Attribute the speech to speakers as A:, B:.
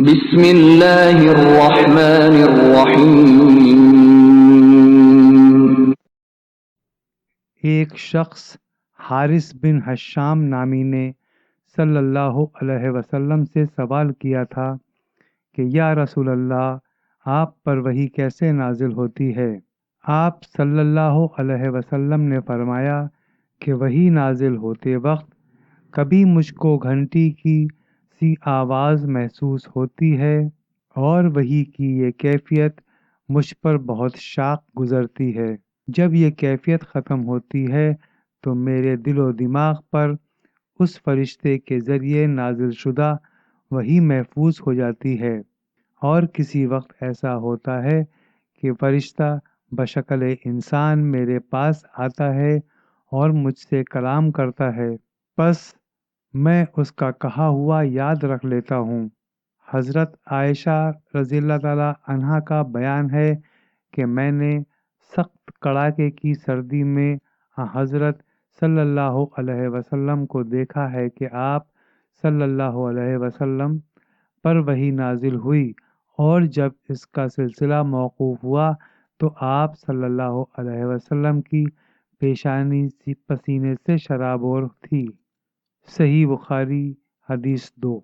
A: بسم اللہ الرحمن الرحیم۔
B: ایک شخص حارث بن حشام نامی نے صلی اللہ علیہ وسلم سے سوال کیا تھا کہ یا رسول اللہ، آپ پر وحی کیسے نازل ہوتی ہے؟ آپ صلی اللہ علیہ وسلم نے فرمایا کہ وحی نازل ہوتے وقت کبھی مجھ کو گھنٹی کی سی آواز محسوس ہوتی ہے، اور وحی کی یہ کیفیت مجھ پر بہت شاق گزرتی ہے۔ جب یہ کیفیت ختم ہوتی ہے تو میرے دل و دماغ پر اس فرشتے کے ذریعے نازل شدہ وحی محفوظ ہو جاتی ہے، اور کسی وقت ایسا ہوتا ہے کہ فرشتہ بشکل انسان میرے پاس آتا ہے اور مجھ سے کلام کرتا ہے، پس میں اس کا کہا ہوا یاد رکھ لیتا ہوں۔ حضرت عائشہ رضی اللہ تعالی عنہا کا بیان ہے کہ میں نے سخت کڑاکے کی سردی میں حضرت صلی اللہ علیہ وسلم کو دیکھا ہے کہ آپ صلی اللہ علیہ وسلم پر وحی نازل ہوئی، اور جب اس کا سلسلہ موقوف ہوا تو آپ صلی اللہ علیہ وسلم کی پیشانی پسینے سے شرابور تھی۔ صحیح بخاری حدیث 2۔